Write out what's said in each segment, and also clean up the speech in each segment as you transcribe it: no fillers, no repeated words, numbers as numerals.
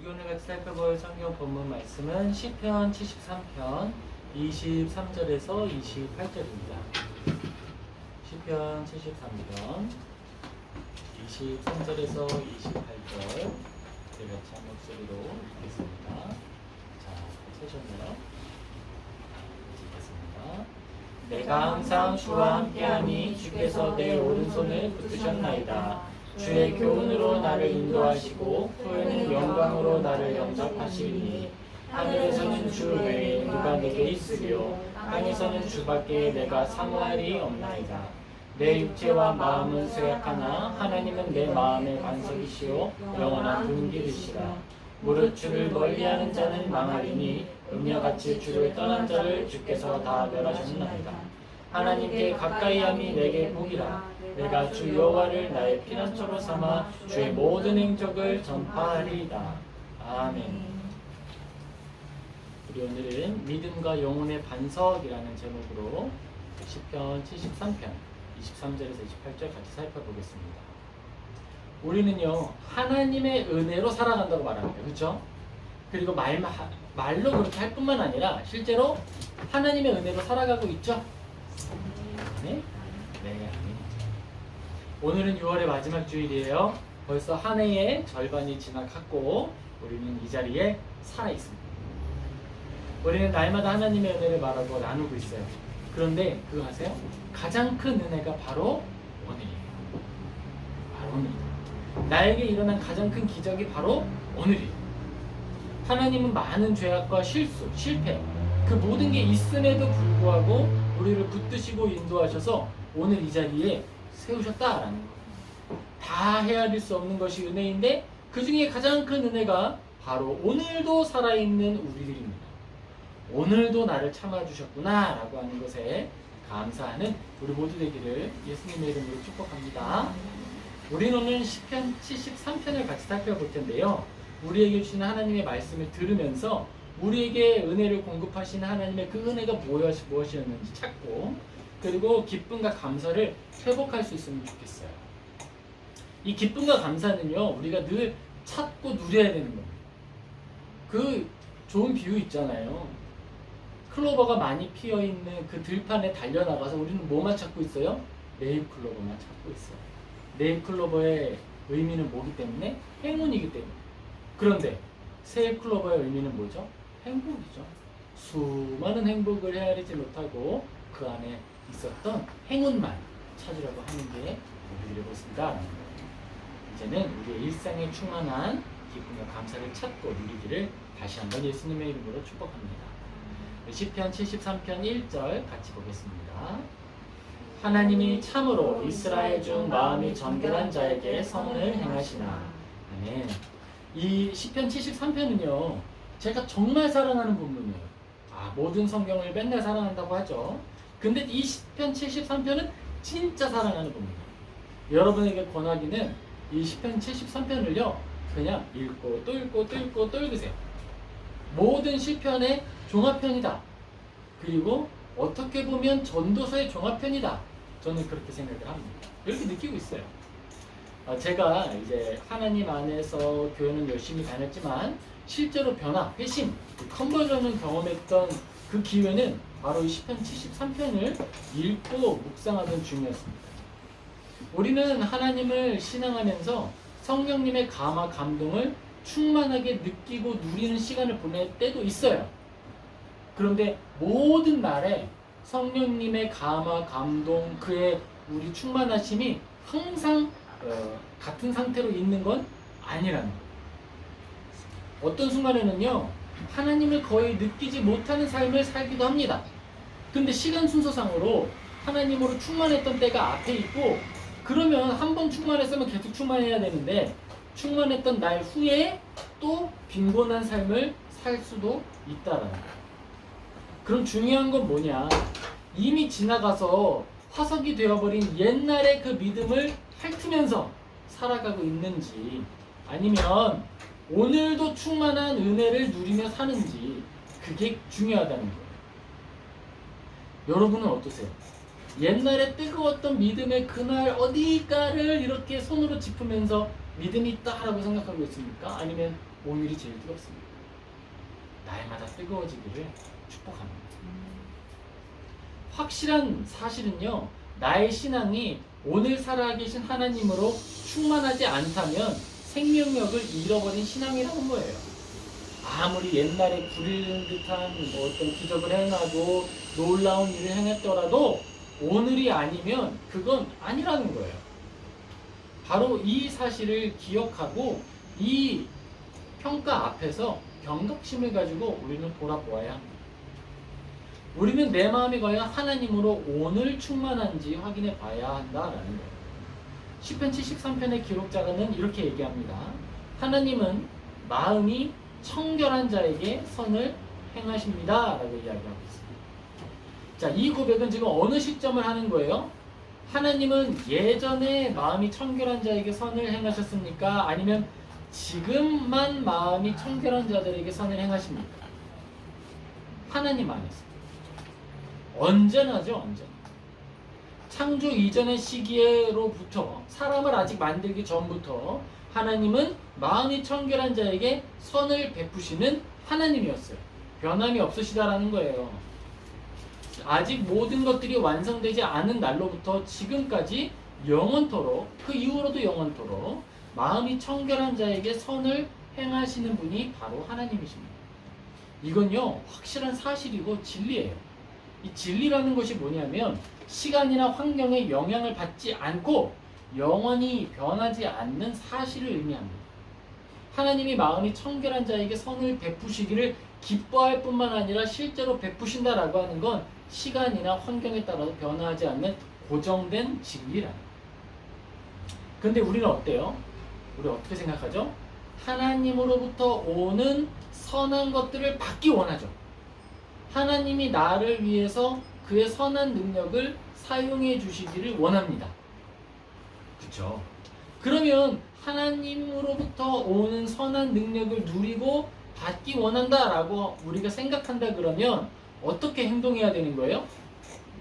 우리 오늘 같이 살펴볼 성경 본문 말씀은 시편 73편 23절에서 28절입니다. 시편 73편 23절에서 28절 우리 같이 한 목소리로 읽겠습니다. 자, 세셨나요? 읽겠습니다. 내가 항상 주와 함께하니 주께서 내 오른손을 붙드셨나이다. 주의 교훈으로 나를 인도하시고 후에는 영광으로 나를 영접하시리니 하늘에서는 주 외에 누가 내게 있으리요 땅에서는 주밖에 내가 사모할이 없나이다. 내 육체와 마음은 쇠약하나 하나님은 내 마음의 반석이시요 영원한 분기르시라. 무릇 주를 멀리하는 자는 망하리니 음녀같이 주를 떠난 자를 주께서 다 멸하셨나이다. 하나님께 가까이함이 내게 복이라. 내가 주 여호와를 나의 피난처로 삼아 주의 모든 행적을 전파하리이다. 아멘. 우리 오늘은 믿음과 영혼의 반석이라는 제목으로 시편 73편 23절에서 28절 같이 살펴보겠습니다. 우리는요 하나님의 은혜로 살아간다고 말합니다. 그렇죠? 그리고 말로 그렇게 할 뿐만 아니라 실제로 하나님의 은혜로 살아가고 있죠? 네? 네, 아멘. 오늘은 6월의 마지막 주일이에요. 벌써 한 해의 절반이 지나갔고 우리는 이 자리에 살아있습니다. 우리는 날마다 하나님의 은혜를 말하고 나누고 있어요. 그런데 그거 아세요? 가장 큰 은혜가 바로 오늘이에요. 바로 오늘이에요. 나에게 일어난 가장 큰 기적이 바로 오늘이에요. 하나님은 많은 죄악과 실수, 실패 그 모든 게 있음에도 불구하고 우리를 붙드시고 인도하셔서 오늘 이 자리에 세우셨다라는 거예요. 다 헤아릴 수 없는 것이 은혜인데 그 중에 가장 큰 은혜가 바로 오늘도 살아있는 우리들입니다. 오늘도 나를 참아주셨구나 라고 하는 것에 감사하는 우리 모두 되기를 예수님의 이름으로 축복합니다. 우리는 오늘 시편 73편을 같이 살펴볼 텐데요. 우리에게 주시는 하나님의 말씀을 들으면서 우리에게 은혜를 공급하시는 하나님의 그 은혜가 무엇이었는지 찾고 그리고 기쁨과 감사를 회복할 수 있으면 좋겠어요. 이 기쁨과 감사는요 우리가 늘 찾고 누려야 되는 겁니다. 그 좋은 비유 있잖아요. 클로버가 많이 피어있는 그 들판에 달려나가서 우리는 뭐만 찾고 있어요? 네잎클로버만 찾고 있어요. 네잎클로버의 의미는 뭐기 때문에? 행운이기 때문에. 그런데 세잎클로버의 의미는 뭐죠? 행복이죠. 수많은 행복을 헤아리지 못하고 그 안에 있었던 행운만 찾으려고 하는 게 우리들의 모습이다. 이제는 우리의 일상에 충만한 기쁨과 감사를 찾고 누리기를 다시 한번 예수님의 이름으로 축복합니다. 시편 73편 1절 같이 보겠습니다. 하나님이 참으로 이스라엘 중 마음이 정결한 자에게 선을 행하시나. 아멘. 이 시편 73편은요 제가 정말 사랑하는 본문이에요. 모든 성경을 맨날 사랑한다고 하죠. 근데 이 시편 73편은 진짜 사랑하는 본문이에요. 여러분에게 권하기는 이 시편 73편을요 그냥 읽고 또 읽고 또 읽고 또 읽으세요. 모든 시편의 종합편이다. 그리고 어떻게 보면 전도서의 종합편이다. 저는 그렇게 생각을 합니다. 이렇게 느끼고 있어요. 제가 이제 하나님 안에서 교회는 열심히 다녔지만 실제로 변화, 회심, 컨버전을 경험했던 그 기회는 바로 이 시편 73편을 읽고 묵상하던 중이었습니다. 우리는 하나님을 신앙하면서 성령님의 감화, 감동을 충만하게 느끼고 누리는 시간을 보낼 때도 있어요. 그런데 모든 날에 성령님의 감화, 감동, 그의 우리 충만하심이 항상 같은 상태로 있는 건 아니라는 거예요. 어떤 순간에는요 하나님을 거의 느끼지 못하는 삶을 살기도 합니다. 근데 시간 순서상으로 하나님으로 충만했던 때가 앞에 있고 그러면 한 번 충만했으면 계속 충만해야 되는데 충만했던 날 후에 또 빈곤한 삶을 살 수도 있다라는 거예요. 그럼 중요한 건 뭐냐? 이미 지나가서 화석이 되어버린 옛날의 그 믿음을 핥으면서 살아가고 있는지 아니면 오늘도 충만한 은혜를 누리며 사는지 그게 중요하다는 거예요. 여러분은 어떠세요? 옛날에 뜨거웠던 믿음의 그날 어디가를 이렇게 손으로 짚으면서 믿음이 있다라고 생각하고 있습니까? 아니면 오늘이 제일 뜨겁습니까? 날마다 뜨거워지기를 축복합니다. 확실한 사실은요, 나의 신앙이 오늘 살아계신 하나님으로 충만하지 않다면 생명력을 잃어버린 신앙이라는 거예요. 아무리 옛날에 부리는 듯한 어떤 기적을 행하고 놀라운 일을 행했더라도 오늘이 아니면 그건 아니라는 거예요. 바로 이 사실을 기억하고 이 평가 앞에서 경각심을 가지고 우리는 돌아보아야 합니다. 우리는 내 마음이 과연 하나님으로 오늘 충만한지 확인해 봐야 한다라는 거예요. 시편 73편의 기록자는 이렇게 얘기합니다. 하나님은 마음이 청결한 자에게 선을 행하십니다 라고 이야기하고 있습니다. 자, 이 고백은 지금 어느 시점을 하는 거예요? 하나님은 예전에 마음이 청결한 자에게 선을 행하셨습니까? 아니면 지금만 마음이 청결한 자들에게 선을 행하십니까? 하나님 안에서. 언제나죠, 언제나. 창조 이전의 시기로부터 사람을 아직 만들기 전부터 하나님은 마음이 청결한 자에게 선을 베푸시는 하나님이었어요. 변함이 없으시다라는 거예요. 아직 모든 것들이 완성되지 않은 날로부터 지금까지 영원토록, 그 이후로도 영원토록 마음이 청결한 자에게 선을 행하시는 분이 바로 하나님이십니다. 이건요, 확실한 사실이고 진리예요. 이 진리라는 것이 뭐냐면 시간이나 환경에 영향을 받지 않고 영원히 변하지 않는 사실을 의미합니다. 하나님이 마음이 청결한 자에게 선을 베푸시기를 기뻐할 뿐만 아니라 실제로 베푸신다라고 하는 건 시간이나 환경에 따라서 변화하지 않는 고정된 진리라는 거예요. 근데 우리는 어때요? 우리 어떻게 생각하죠? 하나님으로부터 오는 선한 것들을 받기 원하죠. 하나님이 나를 위해서 그의 선한 능력을 사용해 주시기를 원합니다. 그렇죠? 그러면 하나님으로부터 오는 선한 능력을 누리고 받기 원한다라고 우리가 생각한다 그러면 어떻게 행동해야 되는 거예요?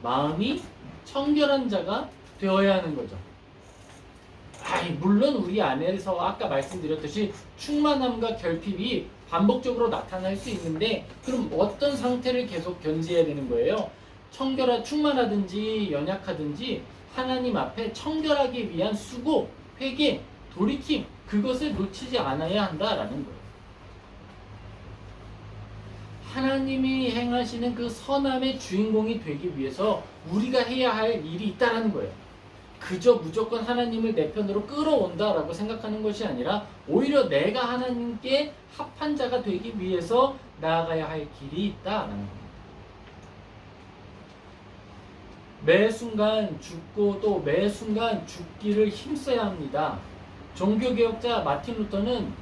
마음이 청결한 자가 되어야 하는 거죠. 물론 우리 안에서 아까 말씀드렸듯이 충만함과 결핍이 반복적으로 나타날 수 있는데 그럼 어떤 상태를 계속 견지해야 되는 거예요? 충만하든지 연약하든지 하나님 앞에 청결하기 위한 수고, 회개, 돌이킴, 그것을 놓치지 않아야 한다라는 거예요. 하나님이 행하시는 그 선함의 주인공이 되기 위해서 우리가 해야 할 일이 있다라는 거예요. 그저 무조건 하나님을 내 편으로 끌어온다라고 생각하는 것이 아니라 오히려 내가 하나님께 합한 자가 되기 위해서 나아가야 할 길이 있다라는 겁니다. 매 순간 죽고 또 매 순간 죽기를 힘써야 합니다. 종교개혁자 마틴 루터는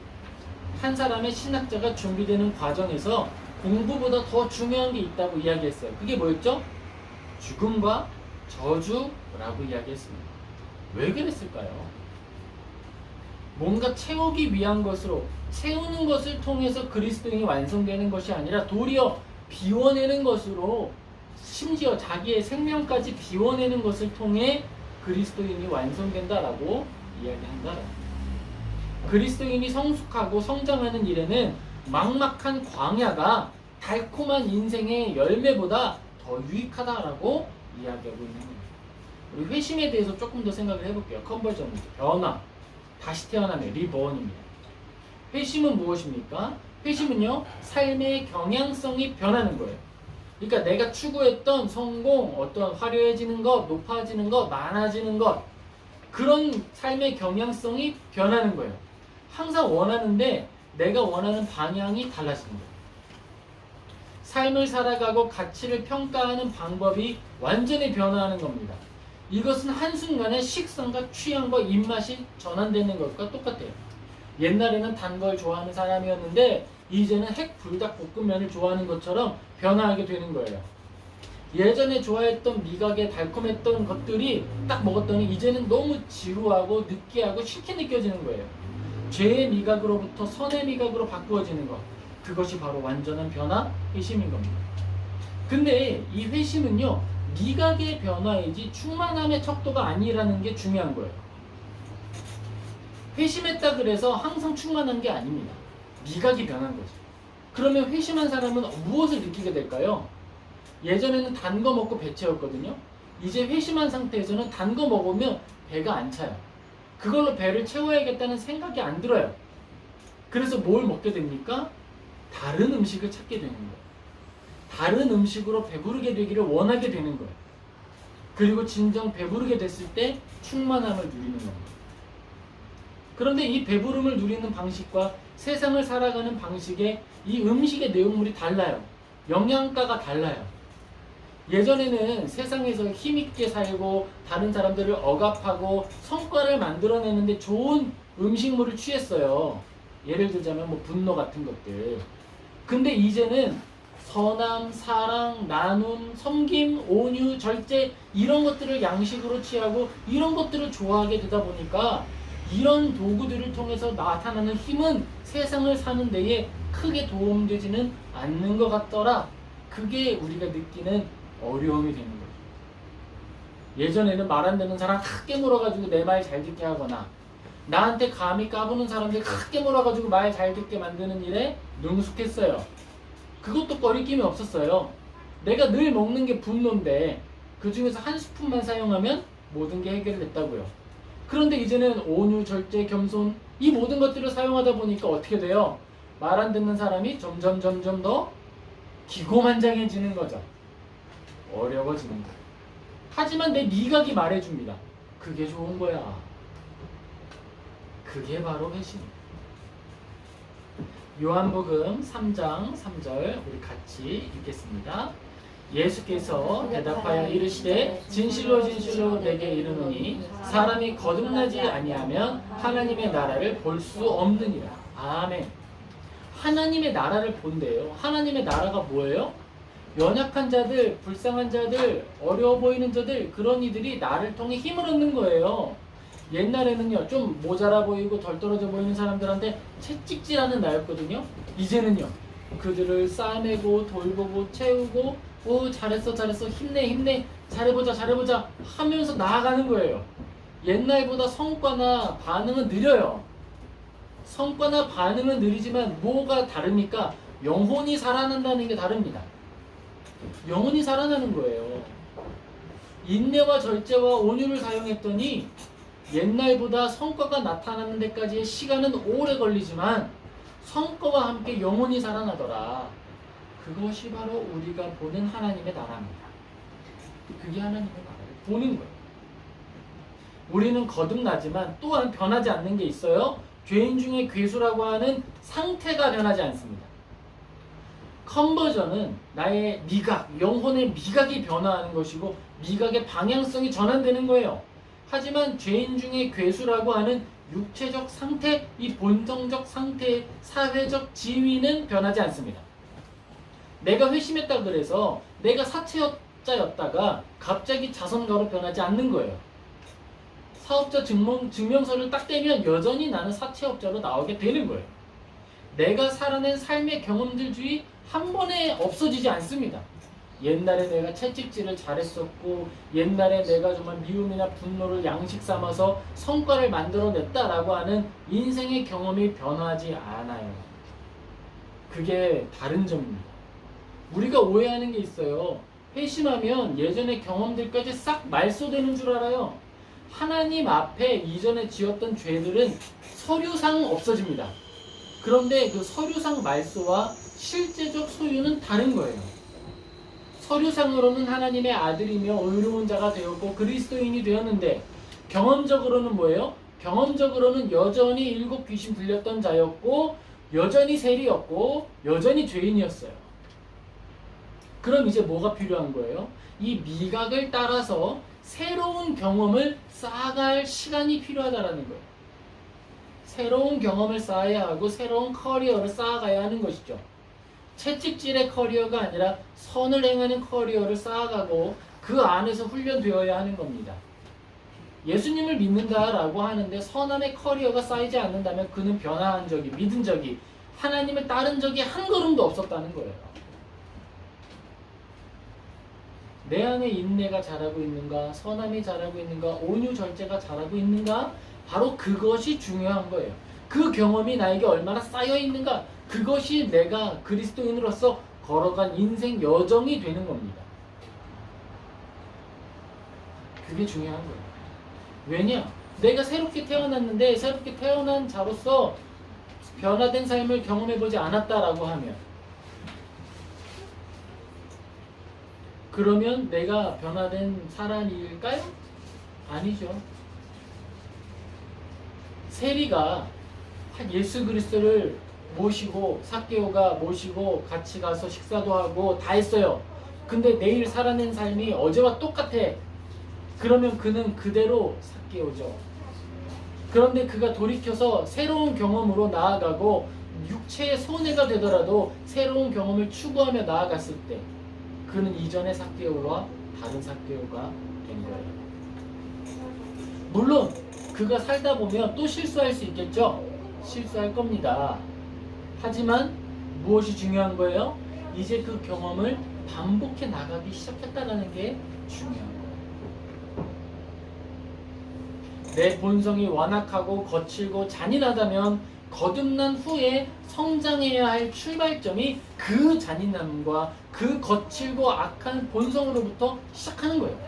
한 사람의 신학자가 준비되는 과정에서 공부보다 더 중요한 게 있다고 이야기했어요. 그게 뭐였죠? 죽음과 저주라고 이야기했습니다. 왜 그랬을까요? 뭔가 채우기 위한 것으로, 채우는 것을 통해서 그리스도인이 완성되는 것이 아니라 도리어 비워내는 것으로, 심지어 자기의 생명까지 비워내는 것을 통해 그리스도인이 완성된다라고 이야기한다. 그리스도인이 성숙하고 성장하는 일에는 막막한 광야가 달콤한 인생의 열매보다 더 유익하다라고 이야기하고 있는 겁니다. 우리 회심에 대해서 조금 더 생각을 해볼게요. 컨버전입니다. 변화, 다시 태어남의 리본입니다. 회심은 무엇입니까? 회심은요, 삶의 경향성이 변하는 거예요. 그러니까 내가 추구했던 성공, 어떤 화려해지는 것, 높아지는 것, 많아지는 것, 그런 삶의 경향성이 변하는 거예요. 항상 원하는데 내가 원하는 방향이 달라지는 거예요. 삶을 살아가고 가치를 평가하는 방법이 완전히 변화하는 겁니다. 이것은 한순간에 식성과 취향과 입맛이 전환되는 것과 똑같아요. 옛날에는 단 걸 좋아하는 사람이었는데 이제는 핵불닭볶음면을 좋아하는 것처럼 변화하게 되는 거예요. 예전에 좋아했던 미각에 달콤했던 것들이 딱 먹었더니 이제는 너무 지루하고 느끼하고 싫게 느껴지는 거예요. 죄의 미각으로부터 선의 미각으로 바꾸어지는 것, 그것이 바로 완전한 변화, 회심인 겁니다. 근데 이 회심은요, 미각의 변화이지 충만함의 척도가 아니라는 게 중요한 거예요. 회심했다 그래서 항상 충만한 게 아닙니다. 미각이 변한 거죠. 그러면 회심한 사람은 무엇을 느끼게 될까요? 예전에는 단 거 먹고 배 채웠거든요. 이제 회심한 상태에서는 단 거 먹으면 배가 안 차요. 그걸로 배를 채워야겠다는 생각이 안 들어요. 그래서 뭘 먹게 됩니까? 다른 음식을 찾게 되는 거예요. 다른 음식으로 배부르게 되기를 원하게 되는 거예요. 그리고 진정 배부르게 됐을 때 충만함을 누리는 겁니다. 그런데 이 배부름을 누리는 방식과 세상을 살아가는 방식의 이 음식의 내용물이 달라요. 영양가가 달라요. 예전에는 세상에서 힘있게 살고 다른 사람들을 억압하고 성과를 만들어내는데 좋은 음식물을 취했어요. 예를 들자면 뭐 분노 같은 것들. 근데 이제는 선함, 사랑, 나눔, 섬김, 온유, 절제 이런 것들을 양식으로 취하고 이런 것들을 좋아하게 되다 보니까 이런 도구들을 통해서 나타나는 힘은 세상을 사는 데에 크게 도움되지는 않는 것 같더라. 그게 우리가 느끼는 어려움이 되는 거죠. 예전에는 말 안 듣는 사람 크게 물어가지고 내 말 잘 듣게 하거나 나한테 감히 까부는 사람들 크게 물어가지고 말 잘 듣게 만드는 일에 능숙했어요. 그것도 거리낌이 없었어요. 내가 늘 먹는 게 분노인데 그 중에서 한 스푼만 사용하면 모든 게 해결됐다고요. 그런데 이제는 온유, 절제, 겸손 이 모든 것들을 사용하다 보니까 어떻게 돼요? 말 안 듣는 사람이 점점 더 기고만장해지는 거죠. 어려워지는 거예요. 하지만 내 미각이 말해줍니다. 그게 좋은 거야. 그게 바로 회심이에요. 요한복음 3장 3절 우리 같이 읽겠습니다. 예수께서 대답하여 이르시되 진실로 내게 이르노니 사람이 거듭나지 아니하면 하나님의 나라를 볼 수 없느니라. 아멘. 하나님의 나라를 본대요. 하나님의 나라가 뭐예요? 연약한 자들, 불쌍한 자들, 어려워 보이는 자들 그런 이들이 나를 통해 힘을 얻는 거예요. 옛날에는요 좀 모자라 보이고 덜 떨어져 보이는 사람들한테 채찍질하는 나였거든요. 이제는요 그들을 싸매고 돌보고 채우고 오 잘했어 힘내 잘해보자 하면서 나아가는 거예요. 옛날보다 성과나 반응은 느려요. 성과나 반응은 느리지만 뭐가 다릅니까? 영혼이 살아난다는 게 다릅니다. 영혼이 살아나는 거예요. 인내와 절제와 온유를 사용했더니 옛날보다 성과가 나타나는 데까지의 시간은 오래 걸리지만 성과와 함께 영혼이 살아나더라. 그것이 바로 우리가 보는 하나님의 나라입니다. 그게 하나님의 나라를 보는 거예요. 우리는 거듭나지만 또한 변하지 않는 게 있어요. 죄인 중에 괴수라고 하는 상태가 변하지 않습니다. 컨버전은 나의 미각, 영혼의 미각이 변화하는 것이고 미각의 방향성이 전환되는 거예요. 하지만 죄인 중에 괴수라고 하는 육체적 상태, 이 본성적 상태의 사회적 지위는 변하지 않습니다. 내가 회심했다 그래서 내가 사채업자였다가 갑자기 자선가로 변하지 않는 거예요. 사업자 증명서를 딱 떼면 여전히 나는 사채업자로 나오게 되는 거예요. 내가 살아낸 삶의 경험들주의 한 번에 없어지지 않습니다. 옛날에 내가 채찍질을 잘했었고 옛날에 내가 정말 미움이나 분노를 양식 삼아서 성과를 만들어냈다라고 하는 인생의 경험이 변하지 않아요. 그게 다른 점입니다. 우리가 오해하는 게 있어요. 회심하면 예전의 경험들까지 싹 말소되는 줄 알아요. 하나님 앞에 이전에 지었던 죄들은 서류상 없어집니다. 그런데 그 서류상 말소와 실제적 소유는 다른 거예요. 서류상으로는 하나님의 아들이며 의로운 자가 되었고 그리스도인이 되었는데 경험적으로는 뭐예요? 경험적으로는 여전히 일곱 귀신 들렸던 자였고 여전히 세리였고 여전히 죄인이었어요. 그럼 이제 뭐가 필요한 거예요? 이 미각을 따라서 새로운 경험을 쌓아갈 시간이 필요하다는 거예요. 새로운 경험을 쌓아야 하고 새로운 커리어를 쌓아가야 하는 것이죠. 채찍질의 커리어가 아니라 선을 행하는 커리어를 쌓아가고 그 안에서 훈련되어야 하는 겁니다. 예수님을 믿는다라고 하는데 선함의 커리어가 쌓이지 않는다면 그는 변화한 적이, 믿은 적이, 하나님을 따른 적이 한 걸음도 없었다는 거예요. 내 안에 인내가 자라고 있는가? 선함이 자라고 있는가? 온유 절제가 자라고 있는가? 바로 그것이 중요한 거예요. 그 경험이 나에게 얼마나 쌓여 있는가, 그것이 내가 그리스도인으로서 걸어간 인생 여정이 되는 겁니다. 그게 중요한 거예요. 왜냐? 내가 새롭게 태어났는데 새롭게 태어난 자로서 변화된 삶을 경험해보지 않았다라고 하면, 그러면 내가 변화된 사람일까요? 아니죠. 세리가 예수 그리스도를 모시고, 삭개오가 모시고 같이 가서 식사도 하고 다 했어요. 근데 내일 살아낸 삶이 어제와 똑같아. 그러면 그는 그대로 삭개오죠. 그런데 그가 돌이켜서 새로운 경험으로 나아가고 육체의 손해가 되더라도 새로운 경험을 추구하며 나아갔을 때 그는 이전의 삭개오와 다른 삭개오가 된 거예요. 물론 그가 살다 보면 또 실수할 수 있겠죠. 실수할 겁니다. 하지만 무엇이 중요한 거예요? 이제 그 경험을 반복해 나가기 시작했다는 게 중요한 거예요. 내 본성이 완악하고 거칠고 잔인하다면 거듭난 후에 성장해야 할 출발점이 그 잔인함과 그 거칠고 악한 본성으로부터 시작하는 거예요.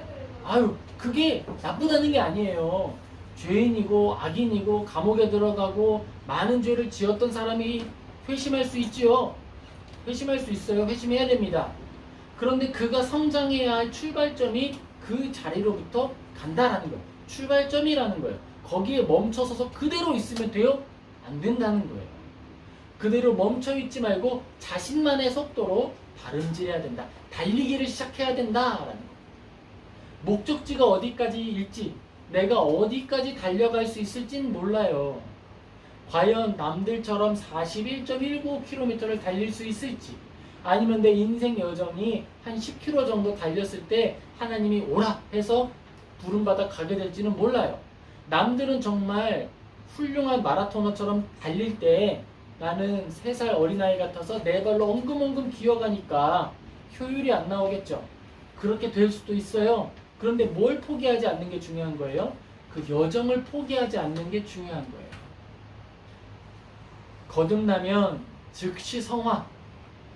아유, 그게 나쁘다는 게 아니에요. 죄인이고 악인이고 감옥에 들어가고 많은 죄를 지었던 사람이 회심할 수 있지요. 회심할 수 있어요. 회심해야 됩니다. 그런데 그가 성장해야 할 출발점이 그 자리로부터 간다라는 거예요. 출발점이라는 거예요. 거기에 멈춰서서 그대로 있으면 돼요? 안 된다는 거예요. 그대로 멈춰 있지 말고 자신만의 속도로 발음질해야 된다. 달리기를 시작해야 된다라는 거예요. 목적지가 어디까지일지, 내가 어디까지 달려갈 수 있을진 몰라요. 과연 남들처럼 41.19km를 달릴 수 있을지, 아니면 내 인생 여정이 한 10km 정도 달렸을 때 하나님이 오라 해서 부름받아 가게 될지는 몰라요. 남들은 정말 훌륭한 마라토너처럼 달릴 때 나는 3살 어린아이 같아서 내 발로 엉금엉금 기어가니까 효율이 안 나오겠죠. 그렇게 될 수도 있어요. 그런데 뭘 포기하지 않는 게 중요한 거예요? 그 여정을 포기하지 않는 게 중요한 거예요. 거듭나면 즉시 성화,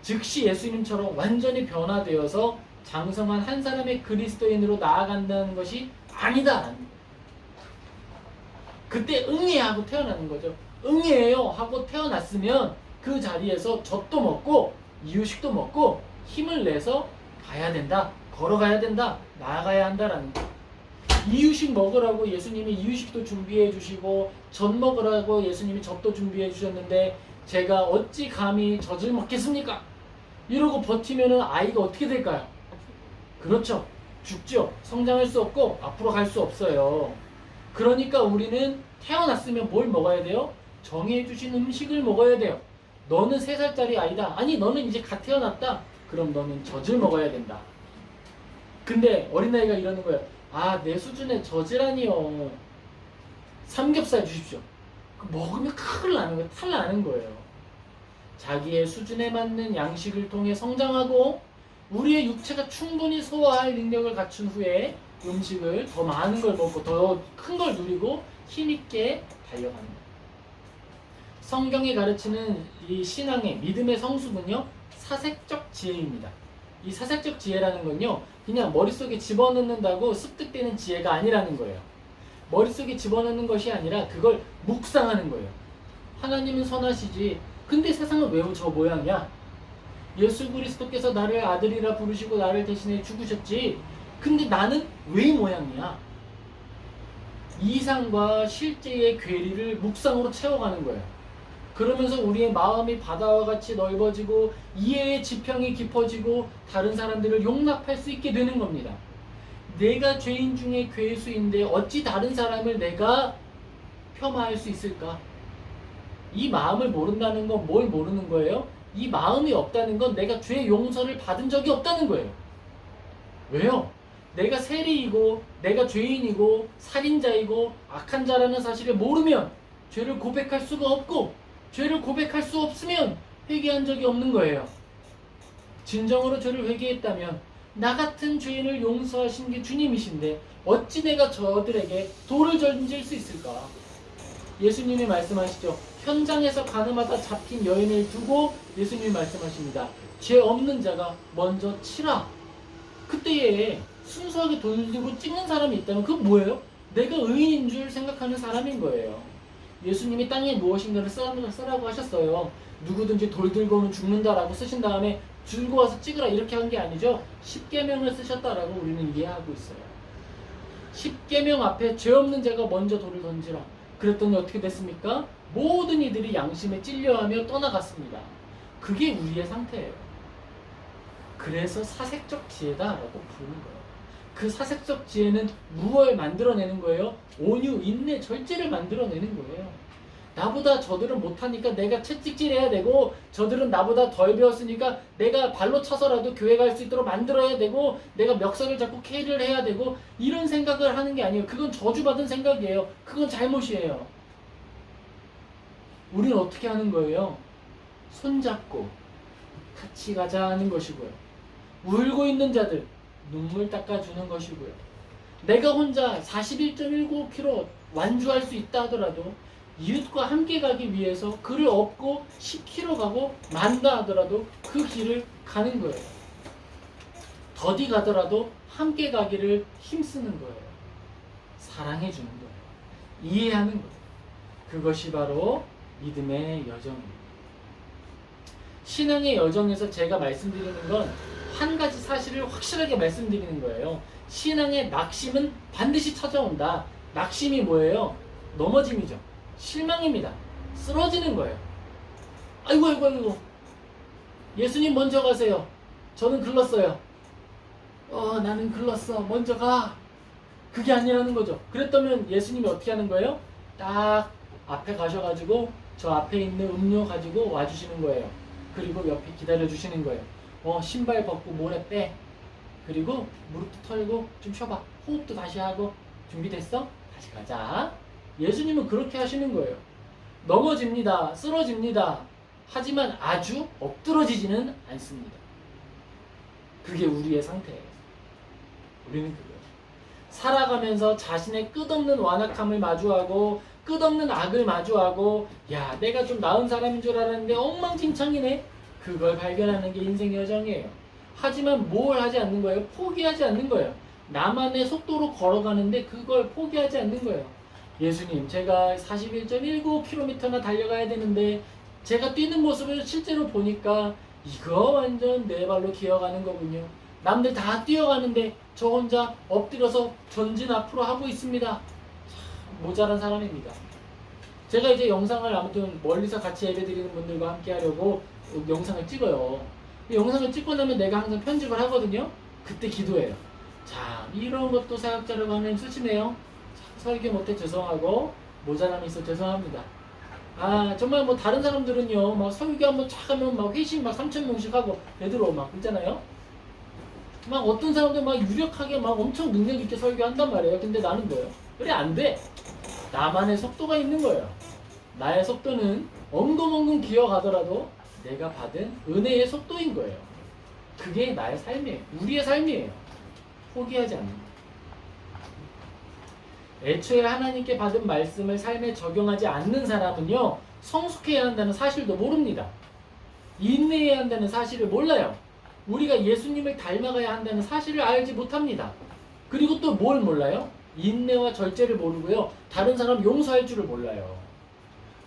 즉시 예수님처럼 완전히 변화되어서 장성한 한 사람의 그리스도인으로 나아간다는 것이 아니다. 그때 응애 하고 태어나는 거죠. 응애예요 하고 태어났으면 그 자리에서 젖도 먹고 이유식도 먹고 힘을 내서 가야 된다. 걸어가야 된다. 나아가야 한다라는 거예요. 이유식 먹으라고 예수님이 이유식도 준비해 주시고 젖 먹으라고 예수님이 젖도 준비해 주셨는데 제가 어찌 감히 젖을 먹겠습니까? 이러고 버티면은 아이가 어떻게 될까요? 그렇죠. 죽죠. 성장할 수 없고 앞으로 갈 수 없어요. 그러니까 우리는 태어났으면 뭘 먹어야 돼요? 정해주신 음식을 먹어야 돼요. 너는 3살짜리 아이다. 아니 너는 이제 갓 태어났다. 그럼 너는 젖을 먹어야 된다. 근데 어린아이가 이러는 거예요. 아, 내 수준의 젖이라니요. 삼겹살 주십시오. 먹으면 큰일 나는 거예요. 탈 나는 거예요. 자기의 수준에 맞는 양식을 통해 성장하고 우리의 육체가 충분히 소화할 능력을 갖춘 후에 음식을 더 많은 걸 먹고 더 큰 걸 누리고 힘있게 달려가는 거예요. 성경이 가르치는 이 신앙의 믿음의 성숙은요, 사색적 지혜입니다. 이 사색적 지혜라는 건요, 그냥 머릿속에 집어넣는다고 습득되는 지혜가 아니라는 거예요. 머릿속에 집어넣는 것이 아니라 그걸 묵상하는 거예요. 하나님은 선하시지. 근데 세상은 왜 저 모양이야? 예수 그리스도께서 나를 아들이라 부르시고 나를 대신해 죽으셨지. 근데 나는 왜 이 모양이야? 이상과 실제의 괴리를 묵상으로 채워가는 거예요. 그러면서 우리의 마음이 바다와 같이 넓어지고 이해의 지평이 깊어지고 다른 사람들을 용납할 수 있게 되는 겁니다. 내가 죄인 중에 괴수인데 어찌 다른 사람을 내가 폄하할 수 있을까? 이 마음을 모른다는 건 뭘 모르는 거예요? 이 마음이 없다는 건 내가 죄 용서를 받은 적이 없다는 거예요. 왜요? 내가 세리이고 내가 죄인이고 살인자이고 악한 자라는 사실을 모르면 죄를 고백할 수가 없고 죄를 고백할 수 없으면 회개한 적이 없는 거예요. 진정으로 죄를 회개했다면 나 같은 죄인을 용서하신 게 주님이신데 어찌 내가 저들에게 돌을 던질 수 있을까? 예수님이 말씀하시죠. 현장에서 가늠하다 잡힌 여인을 두고 예수님이 말씀하십니다. 죄 없는 자가 먼저 치라. 그때에 순수하게 돌 들고 찍는 사람이 있다면 그건 뭐예요? 내가 의인인 줄 생각하는 사람인 거예요. 예수님이 땅에 무엇인가를 쓰라고 하셨어요. 누구든지 돌 들고 오면 죽는다라고 쓰신 다음에 들고 와서 찍으라 이렇게 한 게 아니죠. 십계명을 쓰셨다라고 우리는 이해하고 있어요. 십계명 앞에 죄 없는 자가 먼저 돌을 던지라. 그랬더니 어떻게 됐습니까? 모든 이들이 양심에 찔려하며 떠나갔습니다. 그게 우리의 상태예요. 그래서 사색적 지혜다라고 부르는 거예요. 그 사색적 지혜는 무엇을 만들어내는 거예요? 온유, 인내, 절제를 만들어내는 거예요. 나보다 저들은 못하니까 내가 채찍질해야 되고, 저들은 나보다 덜 배웠으니까 내가 발로 차서라도 교회 갈 수 있도록 만들어야 되고, 내가 멱살을 잡고 캐리를 해야 되고, 이런 생각을 하는 게 아니에요. 그건 저주받은 생각이에요. 그건 잘못이에요. 우리는 어떻게 하는 거예요? 손잡고 같이 가자 하는 것이고요. 울고 있는 자들 눈물 닦아주는 것이고요. 내가 혼자 41.19km 완주할 수 있다 하더라도 이웃과 함께 가기 위해서 그를 업고 10km 가고 만다 하더라도 그 길을 가는 거예요. 더디 가더라도 함께 가기를 힘쓰는 거예요. 사랑해 주는 거예요. 이해하는 거예요. 그것이 바로 믿음의 여정입니다. 신앙의 여정에서 제가 말씀드리는 건 한 가지 사실을 확실하게 말씀드리는 거예요. 신앙의 낙심은 반드시 찾아온다. 낙심이 뭐예요? 넘어짐이죠. 실망입니다. 쓰러지는 거예요. 아이고. 예수님 먼저 가세요. 저는 글렀어요. 나는 글렀어. 먼저 가. 그게 아니라는 거죠. 그랬다면 예수님이 어떻게 하는 거예요? 딱 앞에 가셔가지고 저 앞에 있는 음료 가지고 와주시는 거예요. 그리고 옆에 기다려주시는 거예요. 신발 벗고 모래 빼. 그리고 무릎도 털고 좀 쉬어봐. 호흡도 다시 하고. 준비됐어? 다시 가자. 예수님은 그렇게 하시는 거예요. 넘어집니다. 쓰러집니다. 하지만 아주 엎드러지지는 않습니다. 그게 우리의 상태예요. 우리는 그거예요. 살아가면서 자신의 끝없는 완악함을 마주하고 끝없는 악을 마주하고 야 내가 좀 나은 사람인 줄 알았는데 엉망진창이네. 그걸 발견하는 게 인생의 여정이에요. 하지만 뭘 하지 않는 거예요? 포기하지 않는 거예요. 나만의 속도로 걸어가는데 그걸 포기하지 않는 거예요. 예수님 제가 41.19km나 달려가야 되는데 제가 뛰는 모습을 실제로 보니까 이거 완전 내 발로 기어가는 거군요. 남들 다 뛰어가는데 저 혼자 엎드려서 전진 앞으로 하고 있습니다. 모자란 사람입니다. 제가 이제 영상을 아무튼 멀리서 같이 예배드리는 분들과 함께 하려고 영상을 찍어요. 영상을 찍고 나면 내가 항상 편집을 하거든요. 그때 기도해요. 자, 이런 것도 사역자라고 하나님 쓰시네요. 설교 못해 죄송하고 모자람이 있어 죄송합니다. 정말 뭐 다른 사람들은요 막 설교 한번 쫙 하면 막 회식 막 3,000명씩 하고 베드로 막 있잖아요. 막 어떤 사람들 막 유력하게 막 엄청 능력 있게 설교한단 말이에요. 근데 나는 뭐예요? 그래 안 돼. 나만의 속도가 있는 거예요. 나의 속도는 엉금엉금 기어가더라도 내가 받은 은혜의 속도인 거예요. 그게 나의 삶이에요. 우리의 삶이에요. 포기하지 않는 거예요. 애초에 하나님께 받은 말씀을 삶에 적용하지 않는 사람은요 성숙해야 한다는 사실도 모릅니다. 인내해야 한다는 사실을 몰라요. 우리가 예수님을 닮아가야 한다는 사실을 알지 못합니다. 그리고 또 뭘 몰라요? 인내와 절제를 모르고요 다른 사람 용서할 줄을 몰라요.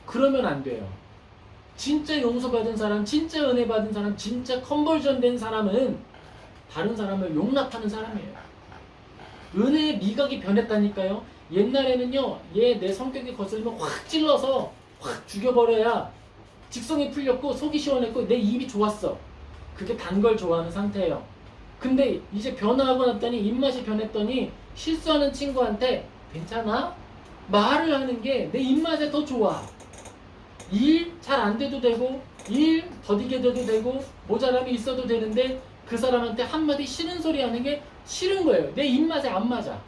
그러면 안 돼요. 진짜 용서받은 사람, 진짜 은혜 받은 사람, 진짜 컨버전 된 사람은 다른 사람을 용납하는 사람이에요. 은혜의 미각이 변했다니까요. 옛날에는요 얘 내 성격이 거슬리면 확 찔러서 확 죽여버려야 직성이 풀렸고 속이 시원했고 내 입이 좋았어. 그게 단 걸 좋아하는 상태예요. 근데 이제 변화하고 났더니 입맛이 변했더니 실수하는 친구한테 괜찮아? 말을 하는 게 내 입맛에 더 좋아. 일 잘 안 돼도 되고 일 더디게 돼도 되고 모자람이 있어도 되는데 그 사람한테 한마디 싫은 소리 하는 게 싫은 거예요. 내 입맛에 안 맞아.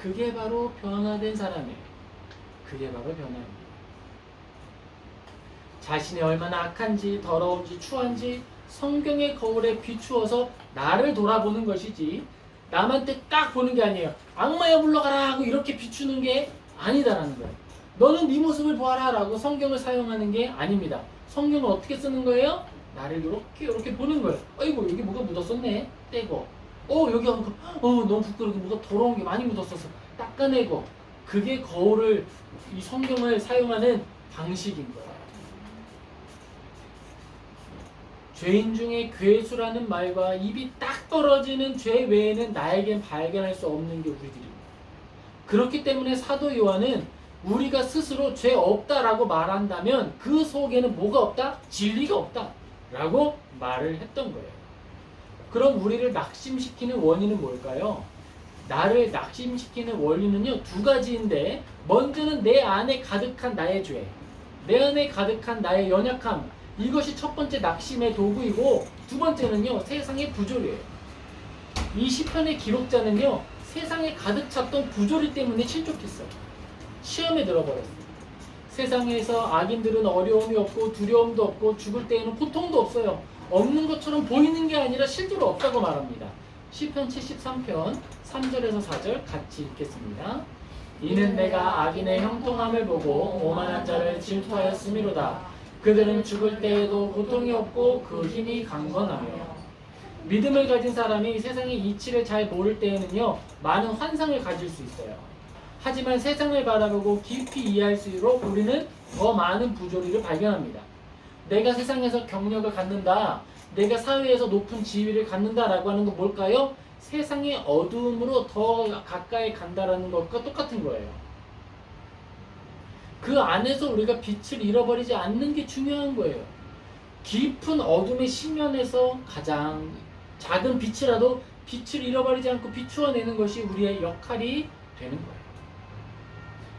그게 바로 변화된 사람이에요. 그게 바로 변화입니다. 자신이 얼마나 악한지 더러운지 추한지 성경의 거울에 비추어서 나를 돌아보는 것이지 남한테 딱 보는 게 아니에요. 악마여 물러가라 하고 이렇게 비추는 게 아니다라는 거예요. 너는 네 모습을 보아라 라고 성경을 사용하는 게 아닙니다. 성경은 어떻게 쓰는 거예요? 나를 이렇게 보는 거예요. 아이고 여기 뭐가 묻었었네 떼고, 여기 너무 부끄럽게 뭐가 더러운 게 많이 묻었었어 닦아내고. 그게 거울을, 이 성경을 사용하는 방식인 거예요. 죄인 중에 괴수라는 말과 입이 딱 떨어지는 죄 외에는 나에겐 발견할 수 없는 게 우리들입니다. 그렇기 때문에 사도 요한은 우리가 스스로 죄 없다라고 말한다면 그 속에는 뭐가 없다? 진리가 없다 라고 말을 했던 거예요. 그럼 우리를 낙심시키는 원인은 뭘까요? 나를 낙심시키는 원리는요, 두 가지인데, 먼저는 내 안에 가득한 나의 죄, 내 안에 가득한 나의 연약함, 이것이 첫 번째 낙심의 도구이고, 두 번째는요, 세상의 부조리예요. 이 시편의 기록자는요, 세상에 가득 찼던 부조리 때문에 실족했어요. 시험에 들어버렸어요. 세상에서 악인들은 어려움이 없고 두려움도 없고 죽을 때에는 고통도 없어요. 없는 것처럼 보이는 게 아니라 실제로 없다고 말합니다. 시편 73편 3절에서 4절 같이 읽겠습니다. 이는 내가 악인의 형통함을 보고 오만한 자를 질투하였음이로다. 그들은 죽을 때에도 고통이 없고 그 힘이 강건하며. 믿음을 가진 사람이 세상의 이치를 잘 모를 때에는요, 많은 환상을 가질 수 있어요. 하지만 세상을 바라보고 깊이 이해할수록 우리는 더 많은 부조리를 발견합니다. 내가 세상에서 경력을 갖는다, 내가 사회에서 높은 지위를 갖는다라고 하는 건 뭘까요? 세상의 어두움으로 더 가까이 간다라는 것과 똑같은 거예요. 그 안에서 우리가 빛을 잃어버리지 않는 게 중요한 거예요. 깊은 어둠의 심연에서 가장 작은 빛이라도 빛을 잃어버리지 않고 비추어내는 것이 우리의 역할이 되는 거예요.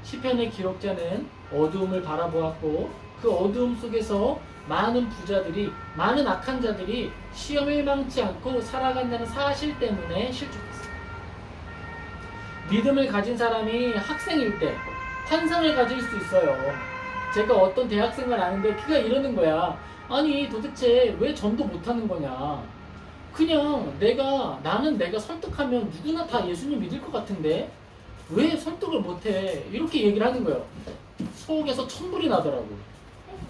시편의 기록자는 어두움을 바라보았고 그 어두움 속에서 많은 부자들이, 많은 악한 자들이 시험을 망치 않고 살아간다는 사실 때문에 실족했어요. 믿음을 가진 사람이 학생일 때 환상을 가질 수 있어요. 제가 어떤 대학생을 아는데 그가 이러는 거야. 아니 도대체 왜 전도 못하는 거냐. 그냥 나는 내가 설득하면 누구나 다 예수님 믿을 것 같은데 왜 설득을 못해? 이렇게 얘기를 하는 거예요. 속에서 천불이 나더라고.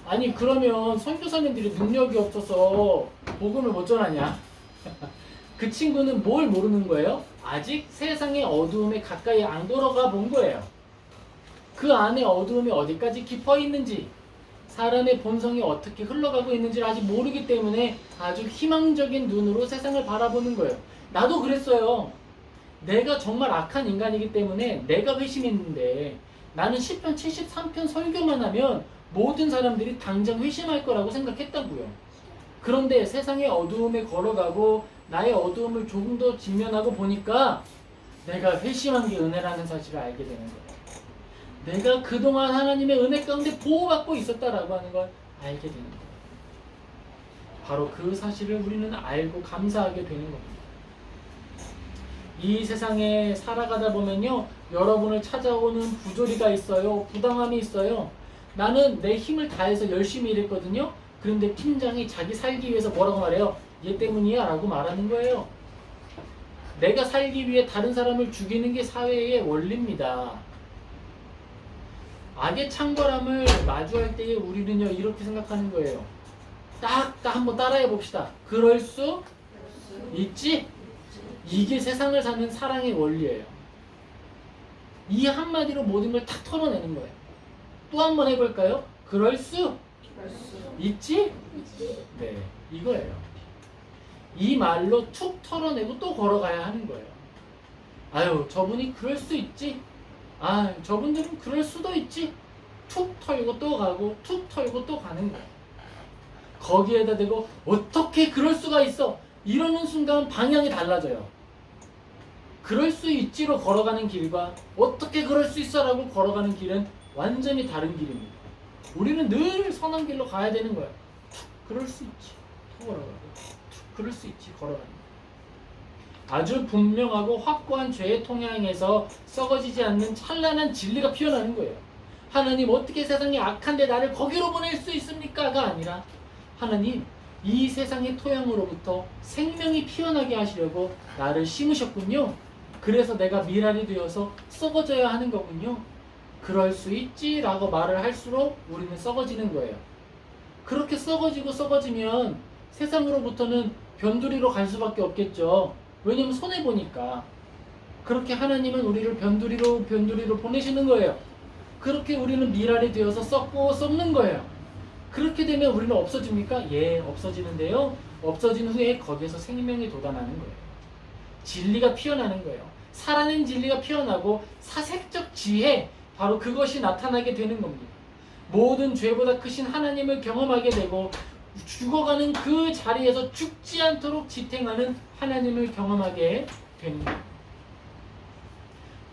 아니 그러면 선교사님들이 능력이 없어서 복음을 못 전하냐? 그 친구는 뭘 모르는 거예요? 아직 세상의 어두움에 가까이 안 걸어가 본 거예요. 그 안에 어두움이 어디까지 깊어 있는지, 사람의 본성이 어떻게 흘러가고 있는지를 아직 모르기 때문에 아주 희망적인 눈으로 세상을 바라보는 거예요. 나도 그랬어요. 내가 정말 악한 인간이기 때문에 내가 회심했는데 나는 시편 73편 설교만 하면 모든 사람들이 당장 회심할 거라고 생각했다고요. 그런데 세상의 어두움에 걸어가고 나의 어두움을 조금 더 직면하고 보니까 내가 회심한 게 은혜라는 사실을 알게 되는 거예요. 내가 그동안 하나님의 은혜 가운데 보호받고 있었다라고 하는 걸 알게 되는 거예요. 바로 그 사실을 우리는 알고 감사하게 되는 겁니다. 이 세상에 살아가다 보면요, 여러분을 찾아오는 부조리가 있어요. 부당함이 있어요. 나는 내 힘을 다해서 열심히 일했거든요. 그런데 팀장이 자기 살기 위해서 뭐라고 말해요? 얘 때문이야 라고 말하는 거예요. 내가 살기 위해 다른 사람을 죽이는 게 사회의 원리입니다. 악의 창궐함을 마주할 때에 우리는요, 이렇게 생각하는 거예요. 딱 한번 따라해 봅시다. 그럴 수 있지? 이게 세상을 사는 사랑의 원리예요. 이 한마디로 모든 걸 탁 털어내는 거예요. 또 한번 해볼까요? 그럴 수 있지? 네, 이거예요. 이 말로 툭 털어내고 또 걸어가야 하는 거예요. 아유, 저분이 그럴 수 있지? 아, 저분들은 그럴 수도 있지? 툭 털고 또 가고 툭 털고 또 가는 거예요. 거기에다 대고 어떻게 그럴 수가 있어? 이러는 순간 방향이 달라져요. 그럴 수 있지로 걸어가는 길과 어떻게 그럴 수 있어 라고 걸어가는 길은 완전히 다른 길입니다. 우리는 늘 선한 길로 가야 되는 거야. 툭 그럴 수 있지, 툭 걸어가고 툭 그럴 수 있지 걸어가는 거야. 아주 분명하고 확고한 죄의 통행에서 썩어지지 않는 찬란한 진리가 피어나는 거예요. 하나님 어떻게 세상에 악한데 나를 거기로 보낼 수 있습니까?가 아니라 하나님 이 세상의 토양으로부터 생명이 피어나게 하시려고 나를 심으셨군요. 그래서 내가 미랄이 되어서 썩어져야 하는 거군요. 그럴 수 있지라고 말을 할수록 우리는 썩어지는 거예요. 그렇게 썩어지면 세상으로부터는 변두리로 갈 수밖에 없겠죠. 왜냐면 손해보니까. 그렇게 하나님은 우리를 변두리로 보내시는 거예요. 그렇게 우리는 미랄이 되어서 썩고 썩는 거예요. 그렇게 되면 우리는 없어집니까? 예, 없어지는데요. 없어진 후에 거기에서 생명이 돋아나는 거예요. 진리가 피어나는 거예요. 살아낸 진리가 피어나고 사색적 지혜, 바로 그것이 나타나게 되는 겁니다. 모든 죄보다 크신 하나님을 경험하게 되고 죽어가는 그 자리에서 죽지 않도록 지탱하는 하나님을 경험하게 되는 거예요.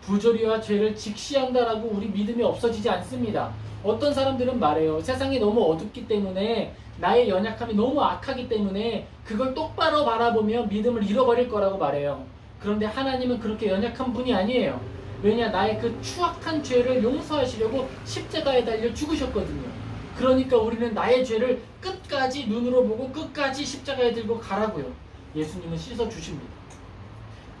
부조리와 죄를 직시한다라고 우리 믿음이 없어지지 않습니다. 어떤 사람들은 말해요. 세상이 너무 어둡기 때문에, 나의 연약함이 너무 악하기 때문에 그걸 똑바로 바라보면 믿음을 잃어버릴 거라고 말해요. 그런데 하나님은 그렇게 연약한 분이 아니에요. 왜냐? 나의 그 추악한 죄를 용서하시려고 십자가에 달려 죽으셨거든요. 그러니까 우리는 나의 죄를 끝까지 눈으로 보고 끝까지 십자가에 들고 가라고요. 예수님은 씻어주십니다.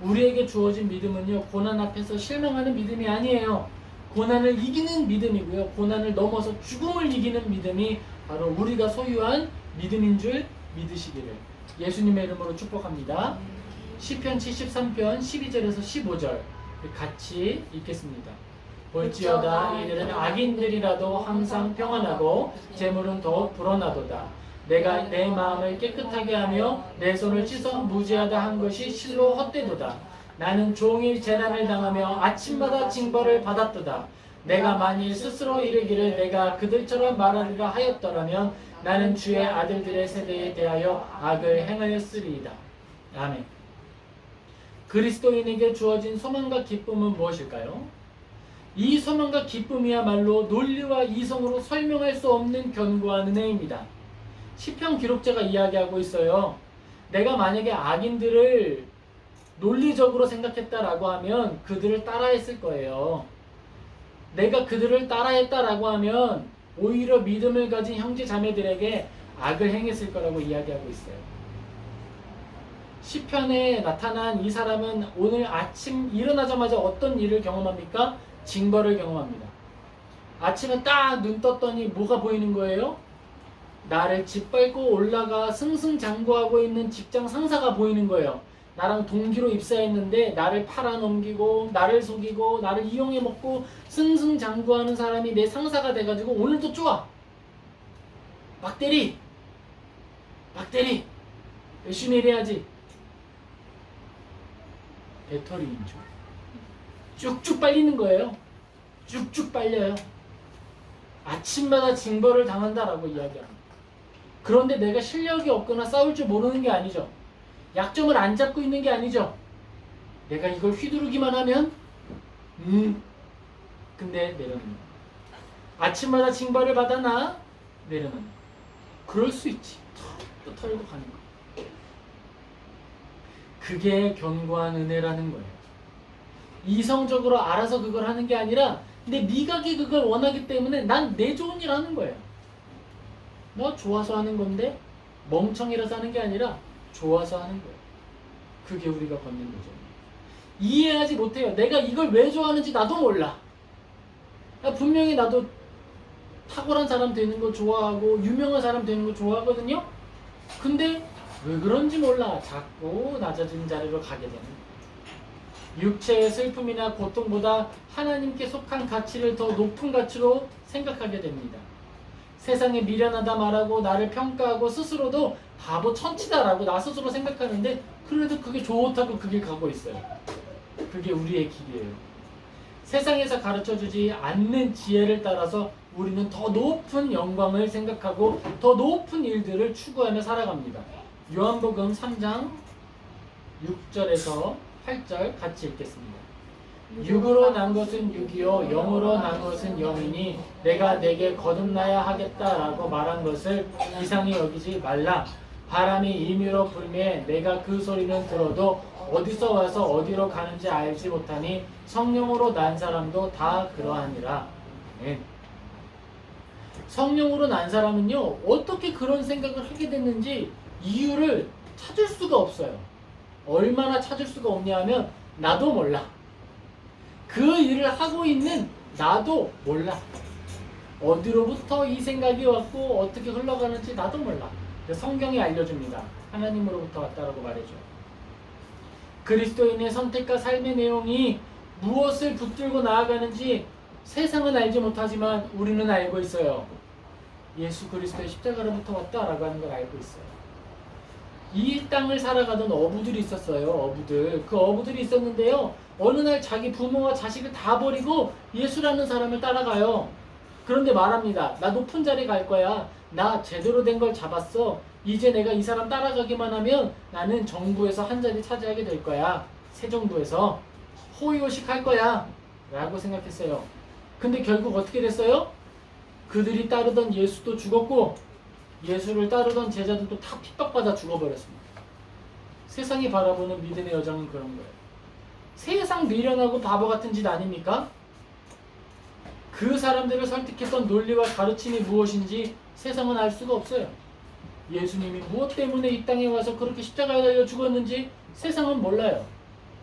우리에게 주어진 믿음은요, 고난 앞에서 실망하는 믿음이 아니에요. 고난을 이기는 믿음이고요. 고난을 넘어서 죽음을 이기는 믿음이 바로 우리가 소유한 믿음인 줄 믿으시기를 예수님의 이름으로 축복합니다. 시편 73편 12절에서 15절 같이 읽겠습니다. 볼지어다 이들은 악인들이라도 항상 평안하고 재물은 더욱 불어나도다. 내가 내 마음을 깨끗하게 하며 내 손을 씻어 무죄하다 한 것이 실로 헛되도다. 나는 종일 재난을 당하며 아침마다 징벌을 받았도다. 내가 만일 스스로 이르기를 내가 그들처럼 말하리라 하였더라면 나는 주의 아들들의 세대에 대하여 악을 행하였으리이다. 아멘. 그리스도인에게 주어진 소망과 기쁨은 무엇일까요? 이 소망과 기쁨이야말로 논리와 이성으로 설명할 수 없는 견고한 은혜입니다. 시편 기록자가 이야기하고 있어요. 내가 만약에 악인들을 논리적으로 생각했다라고 하면 그들을 따라했을 거예요. 내가 그들을 따라했다라고 하면 오히려 믿음을 가진 형제 자매들에게 악을 행했을 거라고 이야기하고 있어요. 시편에 나타난 이 사람은 오늘 아침 일어나자마자 어떤 일을 경험합니까? 징벌을 경험합니다. 아침에 딱 눈 떴더니 뭐가 보이는 거예요? 나를 짓밟고 올라가 승승장구하고 있는 직장 상사가 보이는 거예요. 나랑 동기로 입사했는데 나를 팔아넘기고 나를 속이고 나를 이용해 먹고 승승장구하는 사람이 내 상사가 돼가지고 오늘도 좋아. 막 때리. 열심히 일해야지. 배터리인 줄. 쭉쭉 빨리는 거예요. 쭉쭉 빨려요. 아침마다 징벌을 당한다라고 이야기합니다. 그런데 내가 실력이 없거나 싸울 줄 모르는 게 아니죠. 약점을 안 잡고 있는 게 아니죠. 내가 이걸 휘두르기만 하면 근데 내려놓는 아침마다 징벌을 받아나 내려놓는 그럴 수 있지. 또 털고 가는 거. 그게 견고한 은혜라는 거예요. 이성적으로 알아서 그걸 하는 게 아니라 내 미각이 그걸 원하기 때문에 난 내 좋은 일 하는 거예요. 너 좋아서 하는 건데 멍청이라서 하는 게 아니라 좋아서 하는 거예요. 그게 우리가 받는 거죠. 이해하지 못해요. 내가 이걸 왜 좋아하는지 나도 몰라. 분명히 나도 탁월한 사람 되는 거 좋아하고 유명한 사람 되는 거 좋아하거든요. 근데 왜 그런지 몰라. 자꾸 낮아진 자리로 가게 되는 거예요. 육체의 슬픔이나 고통보다 하나님께 속한 가치를 더 높은 가치로 생각하게 됩니다. 세상에 미련하다 말하고 나를 평가하고 스스로도 바보 천치다라고 나 스스로 생각하는데 그래도 그게 좋다고 그 길 가고 있어요. 그게 우리의 길이에요. 세상에서 가르쳐주지 않는 지혜를 따라서 우리는 더 높은 영광을 생각하고 더 높은 일들을 추구하며 살아갑니다. 요한복음 3장 6절에서 8절 같이 읽겠습니다. 육으로 난 것은 육이요 영으로 난 것은 영이니 내가 내게 거듭나야 하겠다라고 말한 것을 이상히 여기지 말라. 바람이 임의로 불매 내가 그 소리는 들어도 어디서 와서 어디로 가는지 알지 못하니 성령으로 난 사람도 다 그러하니라. 네. 성령으로 난 사람은요 어떻게 그런 생각을 하게 됐는지 이유를 찾을 수가 없어요. 얼마나 찾을 수가 없냐 하면 나도 몰라. 그 일을 하고 있는 나도 몰라. 어디로부터 이 생각이 왔고 어떻게 흘러가는지 나도 몰라. 성경이 알려줍니다. 하나님으로부터 왔다라고 말해줘. 그리스도인의 선택과 삶의 내용이 무엇을 붙들고 나아가는지 세상은 알지 못하지만 우리는 알고 있어요. 예수 그리스도의 십자가로부터 왔다라고 하는 걸 알고 있어요. 이 땅을 살아가던 어부들이 있었어요. 어부들. 그 어부들이 있었는데요. 어느 날 자기 부모와 자식을 다 버리고 예수라는 사람을 따라가요. 그런데 말합니다. 나 높은 자리 갈 거야. 나 제대로 된 걸 잡았어. 이제 내가 이 사람 따라가기만 하면 나는 정부에서 한 자리 차지하게 될 거야. 새 정부에서 호의호식 할 거야. 라고 생각했어요. 근데 결국 어떻게 됐어요? 그들이 따르던 예수도 죽었고 예수를 따르던 제자들도 다 핍박받아 죽어버렸습니다. 세상이 바라보는 믿음의 여정은 그런 거예요. 세상 미련하고 바보 같은 짓 아닙니까? 그 사람들을 설득했던 논리와 가르침이 무엇인지 세상은 알 수가 없어요. 예수님이 무엇 때문에 이 땅에 와서 그렇게 십자가에 달려 죽었는지 세상은 몰라요.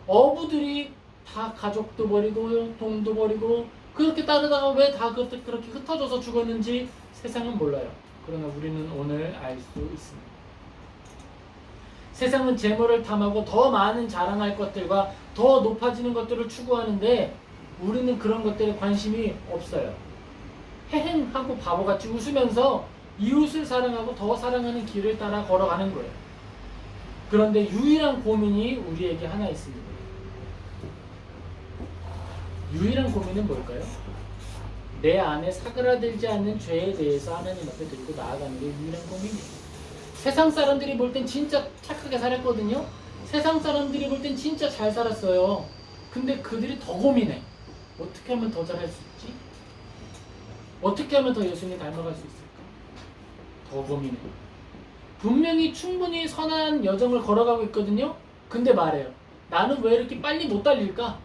어부들이 다 가족도 버리고 돈도 버리고 그렇게 따르다가 왜 다 그렇게 흩어져서 죽었는지 세상은 몰라요. 그러나 우리는 오늘 알 수 있습니다. 세상은 재물을 탐하고 더 많은 자랑할 것들과 더 높아지는 것들을 추구하는데 우리는 그런 것들에 관심이 없어요. 헤헤하고 바보같이 웃으면서 이웃을 사랑하고 더 사랑하는 길을 따라 걸어가는 거예요. 그런데 유일한 고민이 우리에게 하나 있습니다. 유일한 고민은 뭘까요? 내 안에 사그라들지 않는 죄에 대해서 하나님 앞에 들고 나아가는 게 유일한 고민이에요. 세상 사람들이 볼 땐 진짜 착하게 살았거든요. 세상 사람들이 볼 땐 진짜 잘 살았어요. 근데 그들이 더 고민해. 어떻게 하면 더 잘할 수 있지? 어떻게 하면 더 예수님 닮아갈 수 있을까? 더 고민해. 분명히 충분히 선한 여정을 걸어가고 있거든요. 근데 말해요. 나는 왜 이렇게 빨리 못 달릴까?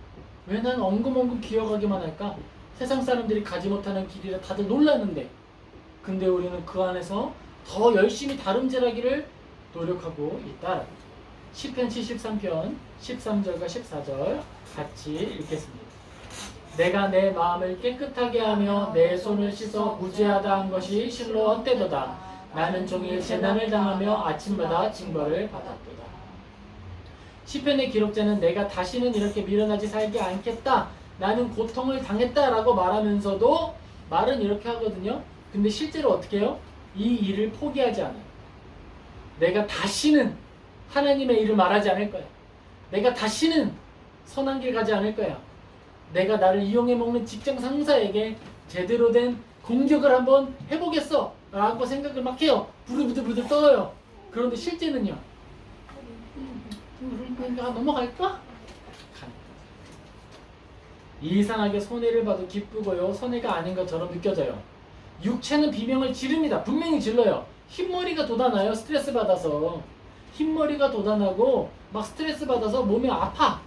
왜 난 엉금엉금 기어가기만 할까? 세상 사람들이 가지 못하는 길이라 다들 놀라는데 근데 우리는 그 안에서 더 열심히 다름질하기를 노력하고 있다. 시편 73편 13절과 14절 같이 읽겠습니다. 내가 내 마음을 깨끗하게 하며 내 손을 씻어 무죄하다 한 것이 실로 헛되도다. 나는 종일 재난을 당하며 아침마다 징벌을 받았도다. 시편의 기록자는 내가 다시는 이렇게 미련하지 살지 않겠다. 나는 고통을 당했다라고 말하면서도 말은 이렇게 하거든요. 근데 실제로 어떻게 해요? 이 일을 포기하지 않아요. 내가 다시는 하나님의 일을 말하지 않을 거야. 내가 다시는 선한 길 가지 않을 거야. 내가 나를 이용해 먹는 직장 상사에게 제대로 된 공격을 한번 해보겠어 라고 생각을 막 해요. 부들부들 떨어요. 그런데 실제는요. 넘어갈까? 이상하게 손해를 봐도 기쁘고요. 손해가 아닌 것처럼 느껴져요. 육체는 비명을 지릅니다. 분명히 질러요. 흰머리가 돋아나요. 스트레스 받아서. 흰머리가 돋아나고 막 스트레스 받아서 몸이 아파.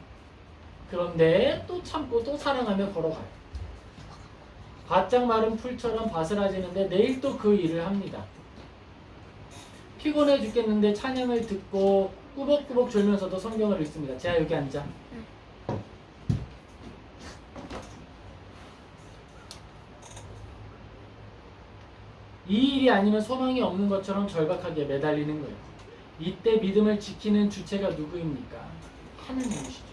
그런데 또 참고 또 사랑하며 걸어가요. 바짝 마른 풀처럼 바스라지는데 내일 또 그 일을 합니다. 피곤해 죽겠는데 찬양을 듣고 꾸벅꾸벅 졸면서도 성경을 읽습니다. 제가 여기 앉아. 이 일이 아니면 소망이 없는 것처럼 절박하게 매달리는 거예요. 이때 믿음을 지키는 주체가 누구입니까? 하나님이시죠.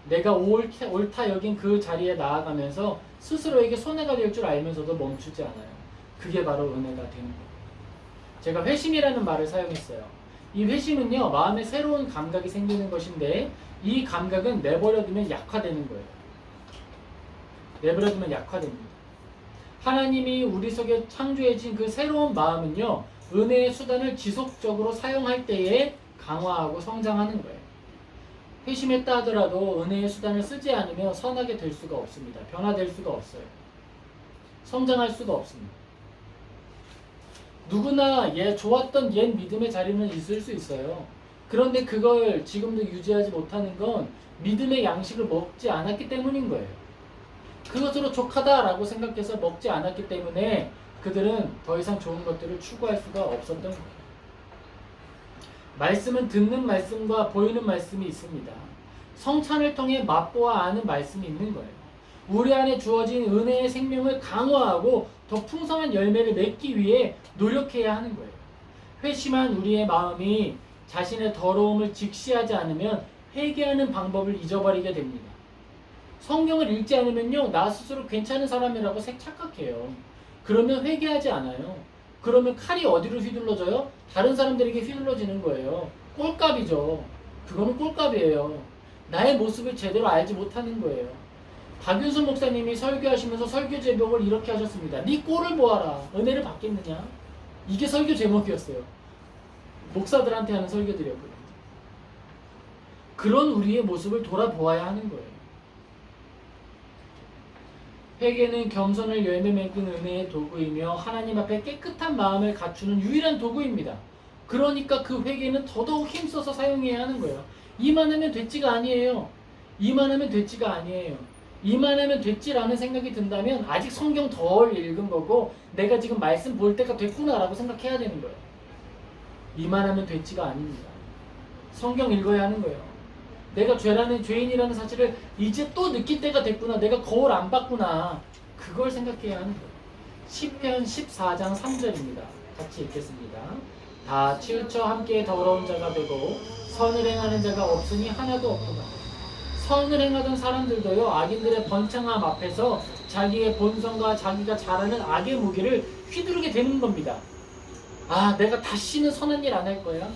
내가 옳다 여긴 그 자리에 나아가면서 스스로에게 손해가 될 줄 알면서도 멈추지 않아요. 그게 바로 은혜가 되는 거예요. 제가 회심이라는 말을 사용했어요. 이 회심은요, 마음에 새로운 감각이 생기는 것인데 이 감각은 내버려두면 약화되는 거예요. 내버려두면 약화됩니다. 하나님이 우리 속에 창조해진 그 새로운 마음은요, 은혜의 수단을 지속적으로 사용할 때에 강화하고 성장하는 거예요. 회심했다 하더라도 은혜의 수단을 쓰지 않으면 선하게 될 수가 없습니다. 변화될 수가 없어요. 성장할 수가 없습니다. 누구나 좋았던 옛 믿음의 자리는 있을 수 있어요. 그런데 그걸 지금도 유지하지 못하는 건 믿음의 양식을 먹지 않았기 때문인 거예요. 그것으로 족하다라고 생각해서 먹지 않았기 때문에 그들은 더 이상 좋은 것들을 추구할 수가 없었던 거예요. 말씀은 듣는 말씀과 보이는 말씀이 있습니다. 성찬을 통해 맛보아 아는 말씀이 있는 거예요. 우리 안에 주어진 은혜의 생명을 강화하고 더 풍성한 열매를 맺기 위해 노력해야 하는 거예요. 회심한 우리의 마음이 자신의 더러움을 직시하지 않으면 회개하는 방법을 잊어버리게 됩니다. 성경을 읽지 않으면요, 나 스스로 괜찮은 사람이라고 착각해요. 그러면 회개하지 않아요. 그러면 칼이 어디로 휘둘러져요? 다른 사람들에게 휘둘러지는 거예요. 꼴값이죠. 그거는 꼴값이에요. 나의 모습을 제대로 알지 못하는 거예요. 박윤수 목사님이 설교하시면서 설교 제목을 이렇게 하셨습니다. 네 꼴을 보아라. 은혜를 받겠느냐? 이게 설교 제목이었어요. 목사들한테 하는 설교들이었거든요. 그런 우리의 모습을 돌아보아야 하는 거예요. 회개는 겸손을 열매 맺는 은혜의 도구이며 하나님 앞에 깨끗한 마음을 갖추는 유일한 도구입니다. 그러니까 그 회개는 더더욱 힘써서 사용해야 하는 거예요. 이만하면 됐지가 아니에요. 이만하면 됐지가 아니에요. 이만하면 됐지라는 생각이 든다면 아직 성경 덜 읽은 거고 내가 지금 말씀 볼 때가 됐구나라고 생각해야 되는 거예요. 이만하면 됐지가 아닙니다. 성경 읽어야 하는 거예요. 내가 죄인이라는 사실을 이제 또 느낄 때가 됐구나. 내가 거울 안 봤구나. 그걸 생각해야 하는 거예요. 시편 14장 3절입니다. 같이 읽겠습니다. 다 치우쳐 함께 더러운 자가 되고 선을 행하는 자가 없으니 하나도 없도다. 선을 행하던 사람들도요, 악인들의 번창함 앞에서 자기의 본성과 자기가 잘하는 악의 무기를 휘두르게 되는 겁니다. 아, 내가 다시는 선한 일 안 할 거야.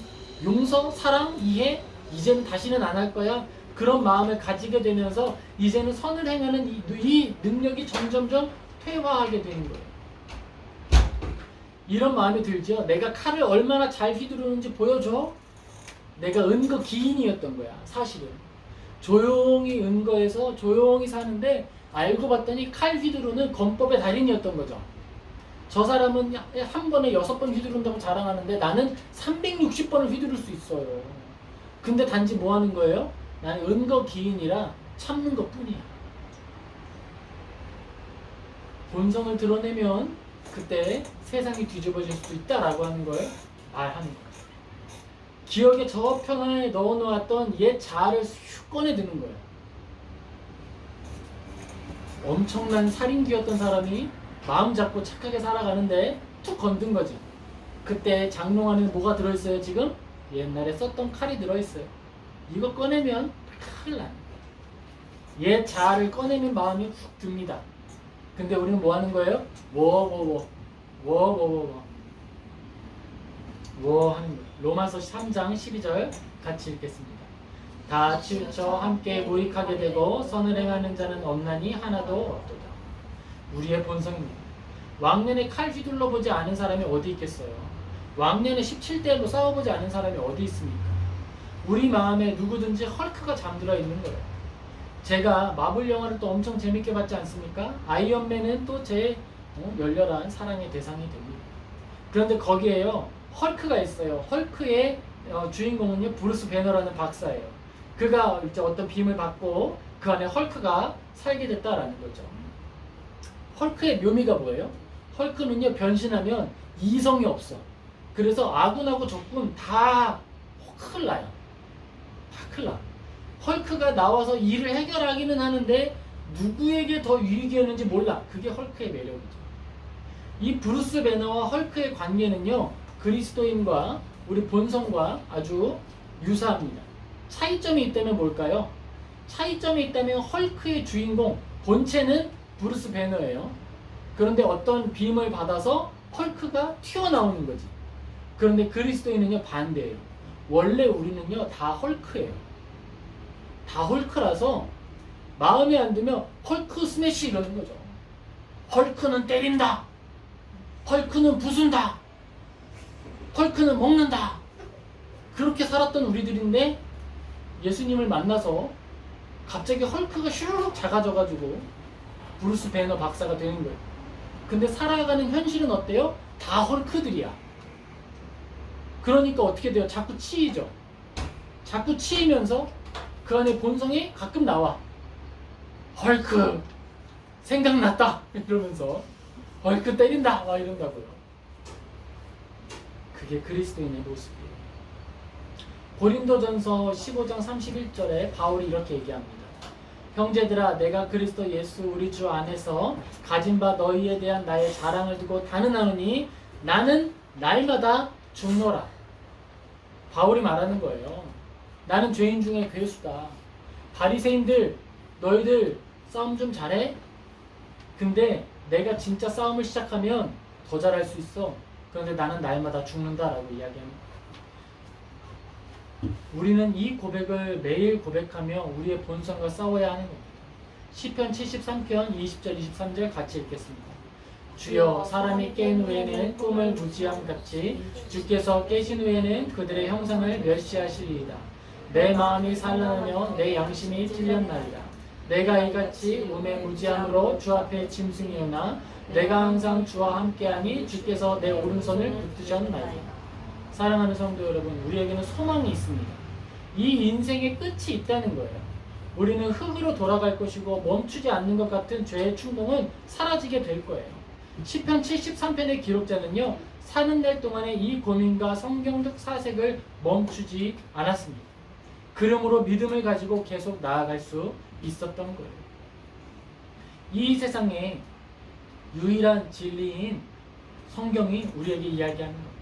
용서, 사랑, 이해, 이제는 다시는 안 할 거야. 그런 마음을 가지게 되면서 이제는 선을 행하는 이 능력이 점점점 퇴화하게 되는 거예요. 이런 마음이 들죠. 내가 칼을 얼마나 잘 휘두르는지 보여줘. 내가 은거 기인이었던 거야. 사실은 조용히 은거에서 조용히 사는데 알고 봤더니 칼 휘두르는 권법의 달인이었던 거죠. 저 사람은 한 번에 6번 휘두른다고 자랑하는데 나는 360번을 휘두를 수 있어요. 근데 단지 뭐 하는 거예요? 나는 은거 기인이라 참는 것 뿐이야. 본성을 드러내면 그때 세상이 뒤집어질 수도 있다라고 하는 걸 말하는 거예요. 기억의 저편에 넣어놓았던 옛 자아를 슉 꺼내드는 거예요. 엄청난 살인귀였던 사람이 마음 잡고 착하게 살아가는데 툭 건든 거지. 그때 장롱 안에 뭐가 들어있어요 지금? 옛날에 썼던 칼이 들어있어요. 이거 꺼내면 큰일 나요. 옛 자아를 꺼내면 마음이 훅 듭니다. 근데 우리는 뭐 하는 거예요? 뭐 하는 거예요. 로마서 3장 12절 같이 읽겠습니다. 다 치우쳐 함께 무익하게 되고 선을 행하는 자는 없나니 하나도 없도다. 우리의 본성입니다. 왕년에 칼 휘둘러 보지 않은 사람이 어디 있겠어요? 왕년에 17대로 싸워보지 않은 사람이 어디 있습니까? 우리 마음에 누구든지 헐크가 잠들어 있는 거예요. 제가 마블 영화를 또 엄청 재밌게 봤지 않습니까? 아이언맨은 또 제 열렬한 사랑의 대상이 됩니다. 그런데 거기에요 헐크가 있어요. 헐크의 주인공은요 브루스 배너라는 박사예요. 그가 이제 어떤 빔을 받고 그 안에 헐크가 살게 됐다라는 거죠. 헐크의 묘미가 뭐예요? 헐크는요 변신하면 이성이 없어. 그래서 아군하고 적군 다 큰일 나요. 다 큰일 나. 헐크가 나와서 일을 해결하기는 하는데 누구에게 더 유익이었는지 몰라. 그게 헐크의 매력이죠. 이 브루스 배너와 헐크의 관계는요 그리스도인과 우리 본성과 아주 유사합니다. 차이점이 있다면 뭘까요? 차이점이 있다면 헐크의 주인공 본체는 브루스 배너예요. 그런데 어떤 빔을 받아서 헐크가 튀어나오는 거지. 그런데 그리스도인은요 반대예요. 원래 우리는요 다 헐크예요. 다 헐크라서 마음에 안 들면 헐크 스매시 이러는 거죠. 헐크는 때린다. 헐크는 부순다. 헐크는 먹는다. 그렇게 살았던 우리들인데 예수님을 만나서 갑자기 헐크가 슈르륵 작아져가지고 브루스 배너 박사가 되는 거예요. 근데 살아가는 현실은 어때요? 다 헐크들이야. 그러니까 어떻게 돼요? 자꾸 치이죠. 자꾸 치이면서 그 안에 본성이 가끔 나와. 헐크 생각났다 이러면서 헐크 때린다 막 이런다고요. 그게 그리스도인의 모습이에요. 고린도전서 15장 31절에 바울이 이렇게 얘기합니다. 형제들아 내가 그리스도 예수 우리 주 안에서 가진 바 너희에 대한 나의 자랑을 두고 단언하노니 나는 날마다 죽노라. 바울이 말하는 거예요. 나는 죄인 중에 괴수다. 바리새인들 너희들 싸움 좀 잘해? 근데 내가 진짜 싸움을 시작하면 더 잘할 수 있어. 그런데 나는 날마다 죽는다라고 이야기합니다. 우리는 이 고백을 매일 고백하며 우리의 본성과 싸워야 하는 겁니다. 시편 73편 20절 23절 같이 읽겠습니다. 주여 사람이 깬 후에는 꿈을 무지함같이 주께서 깨신 후에는 그들의 형상을 멸시하시리이다. 내 마음이 산란하며 내 양심이 찔렸나이다. 내가 이같이 몸의 무지함으로 주 앞에 짐승이오나 내가 항상 주와 함께하니 주께서 내 오른손을 붙드셨나이다. 사랑하는 성도 여러분, 우리에게는 소망이 있습니다. 이 인생의 끝이 있다는 거예요. 우리는 흙으로 돌아갈 것이고 멈추지 않는 것 같은 죄의 충동은 사라지게 될 거예요. 시편 73편의 기록자는요, 사는 날 동안에 이 고민과 성경적 사색을 멈추지 않았습니다. 그러므로 믿음을 가지고 계속 나아갈 수 있었던 거예요. 이 세상에 유일한 진리인 성경이 우리에게 이야기하는 겁니다.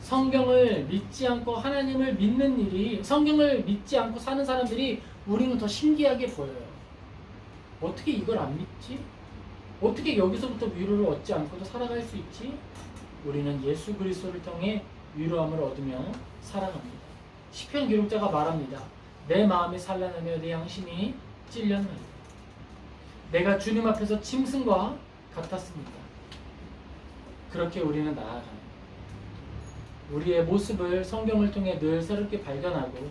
성경을 믿지 않고 하나님을 믿는 일이, 성경을 믿지 않고 사는 사람들이 우리는 더 신기하게 보여요. 어떻게 이걸 안 믿지? 어떻게 여기서부터 위로를 얻지 않고도 살아갈 수 있지? 우리는 예수 그리스도를 통해 위로함을 얻으며 살아갑니다. 시편 기록자가 말합니다. 내 마음이 산란하며 내 양심이 찔렸나이다. 내가 주님 앞에서 짐승과 같았습니다. 그렇게 우리는 나아갑니다. 우리의 모습을 성경을 통해 늘 새롭게 발견하고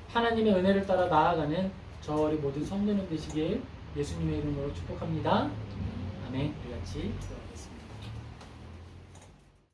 하나님의 은혜를 따라 나아가는 저희 모든 성도님 되시길 예수님의 이름으로 축복합니다. 아멘. 우리 같이